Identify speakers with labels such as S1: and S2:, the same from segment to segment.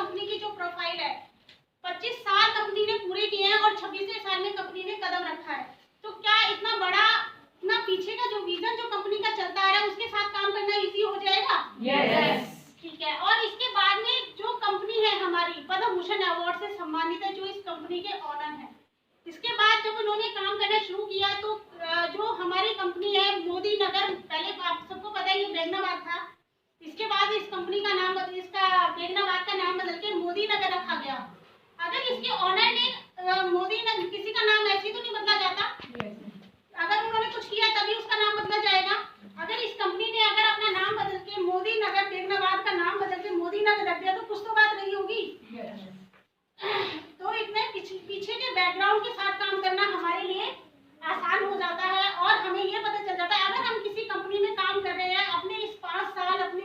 S1: Company की जो profile है, 25 साल कंपनी ने पूरे किए हैं और 26वें साल में कंपनी ने कदम रखा है। तो क्या इतना बड़ा, इतना पीछे का जो विजन जो कंपनी का चलता आ रहा है उसके साथ काम करना इजी हो जाएगा?
S2: यस।
S1: ठीक है। और इसके बाद में जो कंपनी है हमारी पद्म भूषण अवार्ड से सम्मानित है, जो इस कंपनी के ऑनर है। इसके बाद जब उन्होंने काम करना शुरू किया तो जो हमारी कंपनी है मोदी नगर, पहले आप सबको पता है ये बेगनाबाद था, इसके बाद इस कंपनी का नाम, इसका बेगनाबाद का नाम बदल के मोदी नगर रखा गया। अगर इसके ऑनर ने मोदी नगर, किसी का नाम ऐसे तो नहीं बदला जाता, अगर उन्होंने कुछ किया तभी उसका नाम बदला जाएगा। अगर इस कंपनी ने अगर अपना नाम बदल के मोदी नगर, बेगनाबाद का नाम बदल के मोदी नगर रख दिया तो कुछ तो बात नहीं होगी। तो इतने पीछे के बैकग्राउंड के साथ काम करना हमारे लिए आसान हो जाता है और हमें ये पता चल जाता है अगर हम किसी कंपनी में काम कर रहे हैं, अपने इस 5 साल, अपने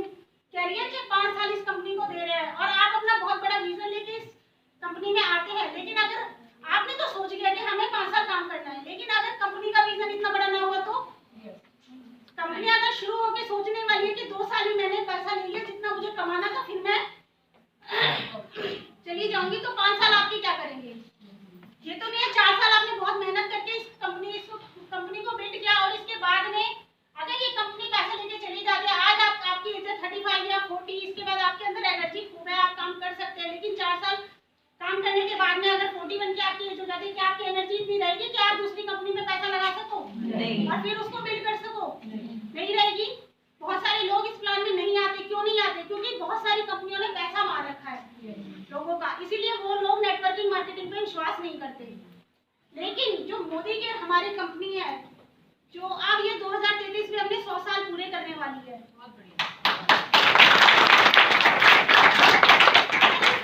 S1: कैरियर के 5 साल इस कंपनी को दे रहे हैं और आप अपना बहुत बड़ा विजन लेके इस कंपनी में आते हैं, लेकिन अगर आपने तो सोच लिया कि हमें 5 साल काम करना है, लेकिन अगर कंपनी का विजन इतना बड़ा ना हुआ तो कंपनी अगर शुरू होकर सोचने वाली है कि 2 साल ही मैंने पैसा ले लिया जितना मुझे कमाना था, फिर मैं चली जाऊंगी, तो 5 साल आपकी क्या करेंगे? ये तो नहीं है 4 साल आपने बहुत मेहनत करके इस कंपनी को बिल्ड किया और इसके बाद में अगर ये कंपनी पैसे लेके चली जाती है, आज आपकी एज 35 या 40, इसके बाद आपके अंदर एनर्जी खूब है, आप काम कर सकते हैं, लेकिन 4 साल काम करने के बाद में अगर 40 बन के आपकी एज हो जाती है, क्या आपकी एनर्जी इतनी रहेगी कि आप दूसरी कंपनी में पैसा लगा सको और फिर उसको बिल्ड कर सको? नहीं रहेगी। बहुत सारे लोग इस प्लान में नहीं आते। क्यों नहीं आते? क्योंकि बहुत सारी कंपनियों ने पैसा मार रखा है लोगों का, इसीलिए वो लोग नेटवर्किंग मार्केटिंग पे विश्वास नहीं करते। लेकिन जो मोदी के हमारी कंपनी है, जो अब ये 2033 में हमने 100 साल पूरे करने वाली है, बहुत बढ़िया।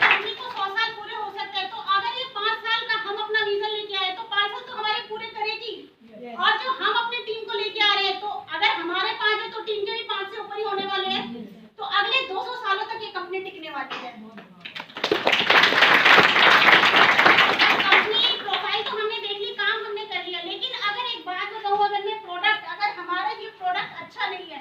S1: कंपनी को 100 साल पूरे हो सकते हैं, तो अगर ये 5 साल का हम अपना विजन लेके आए तो 5 साल तो हमारे पूरे करेगी। और जो हम अपनी टीम को लेके आ रहे हैं, तो अगर हमारे 5 है तो टीम के भी 5 से ऊपर ही होने वाले हैं, तो अगले 200 सालों तक ये कंपनी टिकने वाली है। कंपनी प्रोफाइल तो हमने देख ली, काम हमने कर लिया, लेकिन अगर एक बात बताऊं, अगर मैं प्रोडक्ट, अगर हमारा ये प्रोडक्ट अच्छा नहीं है,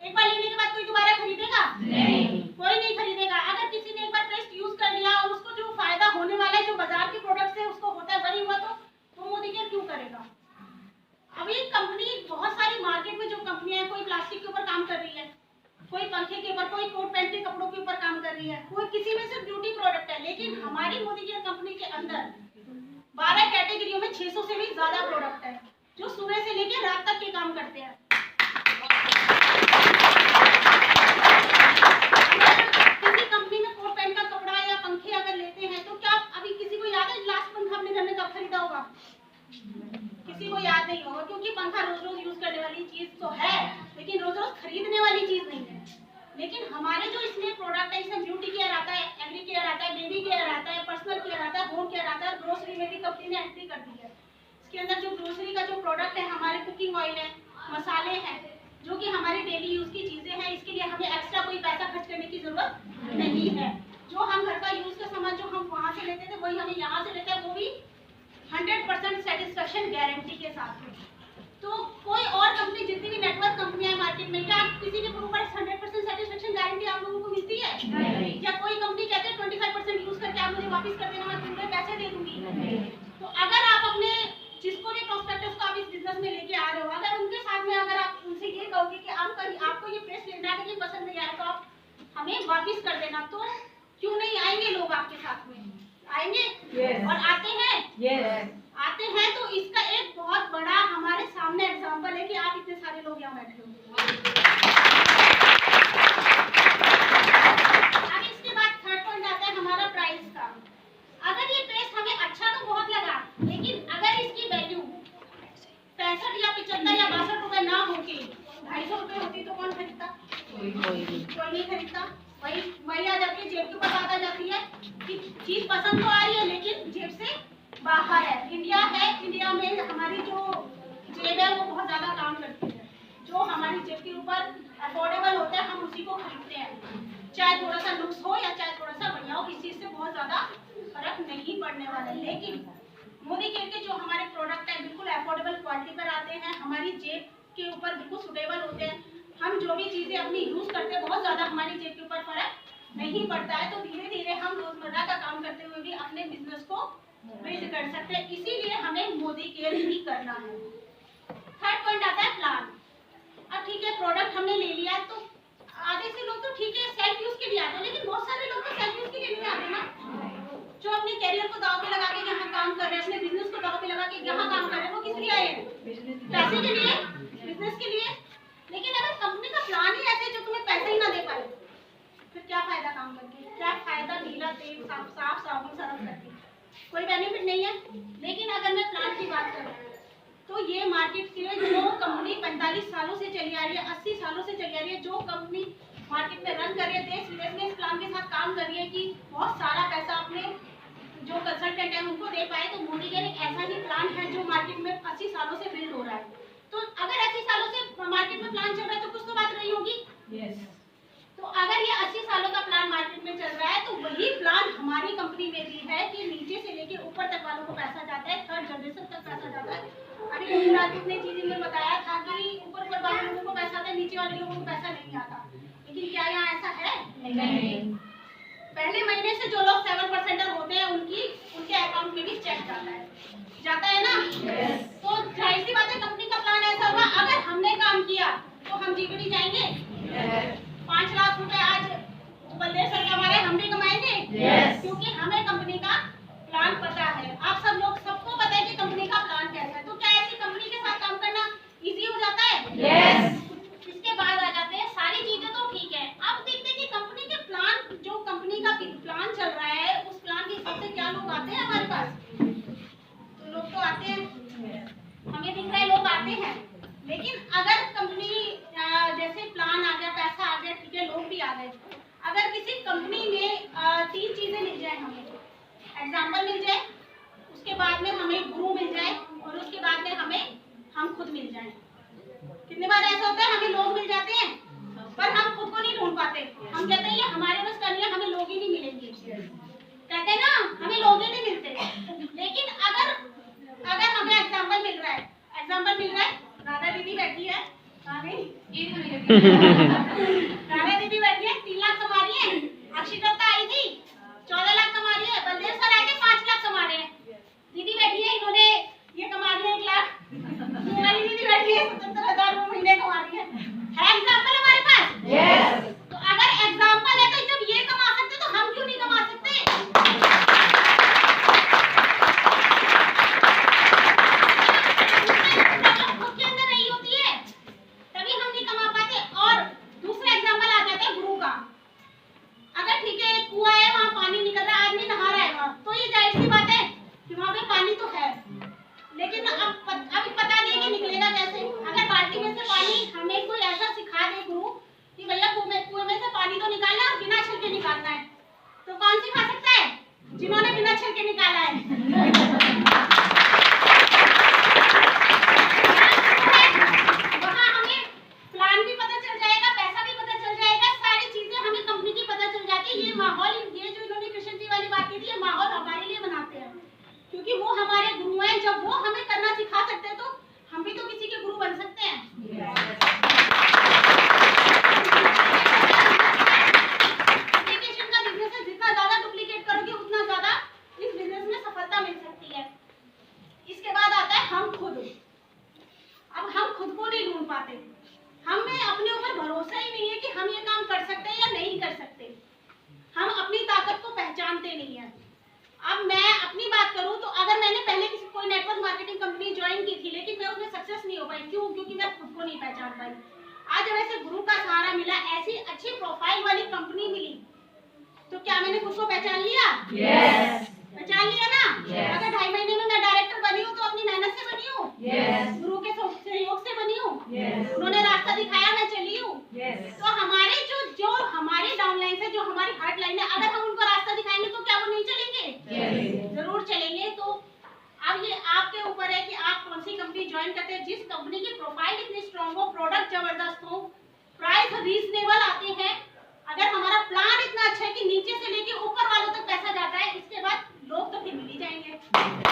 S1: एक बार लेने के बाद कोई दोबारा खरीदेगा? नहीं, कोई नहीं खरीदेगा। अगर किसी ने एक बार पेस्ट यूज कर लिया और उसको जो फायदा होने वाला है, जो बाजार के प्रोडक्ट से उसको होता है, वही हुआ, तो मोदी केयर क्यों करेगा? अभी कंपनी, बहुत सारी मार्केट में जो कंपनियां हैं, कोई प्लास्टिक के ऊपर काम कर रही है, कोई पंखे के ऊपर, कोई कोट पैंट के कपड़ों के ऊपर काम कर रही है, कोई किसी में सिर्फ ब्यूटी प्रोडक्ट है, लेकिन हमारी मोदी केयर कंपनी के अंदर 12 कैटेगरियों में 600 से भी ज्यादा प्रोडक्ट है, जो सुबह से लेकर रात तक के काम करते हैं। किसी कंपनी में कोट पैंट का कपड़ा या पंखे अगर लेते हैं, तो क्या अभी किसी को याद है लास्ट पंखा अपने घर में कब खरीदा होगा? किसी को याद नहीं होगा, क्योंकि पंखा रोज रोज यूज करने वाली चीज तो है, लेकिन रोज रोज खरीदने वाली चीज नहीं है। लेकिन हमारे जो इसमें प्रोडक्ट है, इसमें ब्यूटी केयर आता है, एग्री केयर आता है, बेबी केयर आता है, पर्सनल केयर आता है, होम केयर आता है, ग्रोसरी में भी कंपनी ने एंट्री कर दी है। इसके अंदर जो ग्रोसरी का जो प्रोडक्ट है, हमारे कुकिंग ऑयल है, मसाले हैं, जो कि हमारी डेली यूज की चीजें हैं, इसके लिए हमें एक्स्ट्रा कोई पैसा खर्च करने की जरूरत नहीं है। जो हम घर का यूज का सामान जो हम वहां से लेते थे, वही हमें यहाँ से लेते हैं, वो भी 100% सेटिस्फेक्शन गारंटी के साथ। तो कोई और कंपनी, जितनी भी नेटवर्क कंपनियां हैं मार्केट में, क्या किसी के ऊपर 100% सेटिस्फेक्शन गारंटी आप लोगों को मिलती है? नहीं। या कोई कंपनी कहते हैं 25% यूज करके आप मुझे वापस कर देना, मैं पूरे पैसे दे दूंगी? नहीं। तो अगर आप अपने जिसको भी प्रोस्पेक्टस को आप इस बिजनेस में लेके आ रहे हो, अगर उनके साथ में अगर आप उनसे ये कहोगे कि आपको ये पेस्ट लेना है, अगर ये पसंद नहीं आया तो आप हमें वापस कर देना, तो क्यों नहीं आएंगे लोग आपके साथ में? आएंगे? yes. और आते हैं? yes. आते हैं। तो इसका एक बहुत बड़ा हमारे सामने एग्जांपल है कि आप इतने सारे लोग यहाँ बैठे हो। अब इसके बाद थर्ड पॉइंट आता है हमारा प्राइस का। अगर ये पेस्ट हमें अच्छा तो बहुत लगा, लेकिन अगर इसकी वैल्यू 65 या 75 या 62 रुपए ना होके 250 रुपए होती तो कौन खरीदता? कोई नहीं खरीदता। वही आ जाती है, जेब के ऊपर बात आ जाती है कि चीज पसंद तो आ रही है लेकिन जेब से बाहर है। इंडिया में हमारी जो जेब है वो बहुत ज्यादा काम करती है। जो हमारी जेब के ऊपर अफोर्डेबल होता है हम उसी को खरीदते हैं, चाहे थोड़ा सा लुक्स हो या चाहे थोड़ा सा बढ़िया हो, इस चीज से बहुत ज्यादा फर्क नहीं पड़ने वाला है। लेकिन मोदी केयर के जो हमारे प्रोडक्ट है बिल्कुल अफोर्डेबल क्वालिटी पर आते हैं, हमारी जेब के ऊपर बिल्कुल सुटेबल होते हैं। हम जो भी चीजें अपनी यूज करते हैं बहुत ज्यादा हमारी जेब के ऊपर फर्क नहीं बढ़ता है तो धीरे धीरे हम रोजमर्रा का काम करते हुए भी अपने बिजनेस को बिल्ड कर सकते हैं। इसीलिए हमें मोदी केयर ही करना है। थर्ड पॉइंट आता है प्लान। अब ठीक है, प्रोडक्ट हमने ले लिया तो आधे से लोग तो ठीक है सेल्फ यूज के लिए आते हैं, लेकिन बहुत सारे लोग तो सेल्फ यूज के लिए नहीं आते ना, जो अपने कैरियर को दांव पे लगा के यहाँ काम कर रहे हैं, अपने बिजनेस को दांव पे लगा के यहाँ काम कर रहे हैं। वो किस लिए आए हैं? पैसे के लिए, बिजनेस के लिए। लेकिन अगर कंपनी का प्लान ही ऐसे जो तुम्हें पैसे ही ना दे पाए, फिर क्या फायदा काम करके, क्या फायदा नीला तेल साफ साबुन सरफ करके, कोई बेनिफिट नहीं है। लेकिन अगर मैं प्लान की बात करूँ तो ये मार्केट के लिए जो कंपनी 45 सालों से चली आ रही है, 80 सालों से चली आ रही है, जो कंपनी मार्केट में रन कर रही है, देश विदेश में इस प्लान के साथ काम कर रही है कि बहुत सारा पैसा अपने जो कंसल्टेंट है उनको दे पाए, तो मोदी के एक ऐसा ही प्लान है जो मार्केट में 80 सालों से बिल्ड हो रहा है। तो अगर 80 सालों से मार्केट में प्लान चल रहा है तो कुछ तो बात रही होगी। तो अगर ये 80 सालों का प्लान मार्केट में चल रहा है तो वही प्लान हमारी कंपनी में भी है कि नीचे से लेके ऊपर तक वालों को पैसा जाता है, थर्ड जनरेशन तक पैसा जाता है। अभी राजदीप ने चीज में बताया था कि ऊपर वाले लोगों को पैसा आता है, नीचे वाले लोगों को पैसा नहीं आता। लेकिन क्या यहाँ ऐसा है? नहीं। पहले महीने से जो लोग 7% होते हैं उनके अकाउंट में भी चेक जाता है ना। तो जाहिर सी बात है कंपनी का प्लान ऐसा होगा, अगर हमने काम किया तो हम जीपीडी जाएंगे। 5 लाख रुपए आज बलदेव सर कमा रहे, हम भी कमाएंगे, क्योंकि हमें कंपनी का प्लान पता है। आप सब लोग सबको पता है कि कंपनी का प्लान कैसा है। तो क्या ऐसी कंपनी के साथ काम करना इजी हो जाता है? इसके बाद आ जाते हैं सारी चीजें तो ठीक है, अब देखते हैं कि कंपनी के प्लान, जो कंपनी का प्लान चल रहा है उस प्लान के हिसाब से क्या लोग आते हैं हमारे पास। तो लोग तो आते हैं, हमें दिख रहा है लोग आते हैं। लेकिन अगर कंपनी जैसे प्लान आ गया, पैसा आ गया, ठीक है, लोग भी आ गए, अगर किसी कंपनी में 3 चीजें मिल जाए, हमें एग्जाम्पल मिल जाए, उसके बाद में हमें गुरु मिल जाए, और उसके बाद में हम खुद मिल जाए। कितने बार ऐसा होता है हमें लोग मिल जाते हैं पर हम खुद को नहीं ढूंढ पाते। हम कहते हैं ये हमारे बस का नहीं है, हमें लोग ही नहीं मिलेंगे, कहते हैं ना हमें लोग ही नहीं मिलते। लेकिन अगर हमें एग्जाम्पल मिल रहा है, राधा दीदी बैठी है, राधा दीदी बैठी है, 3 लाख कमा रही है, अक्षिता आई थी 14 लाख कमा रही है, बलदेव सर आए थे 5 लाख कमा रहे हैं, दीदी बैठी है इन्होंने ये कमा लिया 1 लाख, हमारी दीदी बैठी है 77,000 महीने कमा रही है एग्जाम्पल हमारे पास। तो अगर एग्जाम्पल है तो जब ये कमा सकते तो हम क्यों नहीं कमा सकते? खुद के अंदर नहीं होती है तभी हम नहीं कमा पाते। और दूसरा एग्जाम्पल आ जाता है गुरु का। अगर ठीक है एक कुआं है, वहाँ पानी निकल रहा है, आदमी नहा रहा है वहाँ, तो ये जाहिर सी बात है कि वहाँ पे पानी तो है, लेकिन अब पता नहीं कि निकलेगा कैसे। अगर बाल्टी में से पानी हमें कोई ऐसा सिखा दे गुरु कि भैया कुएं में से पानी तो निकालना है और बिना छिलके निकालना है, तो कौन सिखा सकता है? जिन्होंने बिना छिलके निकाला है। वहाँ हमें प्लान भी पता चल जाएगा, पैसा भी पता चल जाएगा, सारी चीजें हमें कंपनी की पता चल जाती है। ये माहौल, ये जो इन्होंने कृष्ण जी वाली बात की थी, ये माहौल हमारे लिए बनाते हैं, क्योंकि वो हमारे गुरु हैं। जब वो हमें करना सिखा सकते हैं तो हम भी तो किसी के गुरु बन सकते हैं। डुप्लीकेशन का बिजनेस है, जितना ज्यादा डुप्लीकेट करोगे उतना ज्यादा इस बिजनेस में सफलता मिल सकती है। इसके बाद आता है हम खुद। अब हम खुद को नहीं ढूंढ पाते, हमें अपने ऊपर भरोसा ही नहीं है कि हम ये काम कर सकते हैं या नहीं कर सकते। हम अपनी ताकत को पहचानते नहीं है। अब मैं अपनी बात करूं तो अगर मैंने पहले कोई नेटवर्क मार्केटिंग कंपनी ज्वाइन की थी, लेकिन मैं उसमें सक्सेस नहीं हो पाई, क्यों? क्योंकि मैं खुद को नहीं पहचान पाई। आज जब ऐसे गुरु का सहारा मिला, ऐसी अच्छी प्रोफाइल वाली कंपनी मिली, तो क्या मैंने खुद को पहचान लिया? पहचान लिया ना। अगर 2.5 महीने में मैं डायरेक्टर बनी हूँ तो अपनी मेहनत से बनी हूँ, गुरु के सहयोग से बनी हूँ, उन्होंने रास्ता दिखाया, मैं चली हूँ। तो हमारे जो हमारी डाउनलाइन है, जो हमारी हार्ड लाइन है, अगर हम उनको रास्ता दिखाएंगे तो क्या वो नहीं चलेंगे? जरूर चलेंगे। तो अब ये आपके ऊपर है कि आप कौन सी कंपनी ज्वाइन करते हैं। जिस कंपनी की प्रोफाइल इतनी स्ट्रांग हो, प्रोडक्ट जबरदस्त हो, प्राइस रीजनेबल आते हैं, अगर हमारा प्लान इतना अच्छा है कि नीचे से लेके ऊपर वालों तक पैसा जाता है, इसके बाद लोग तो फिर मिल ही जाएंगे।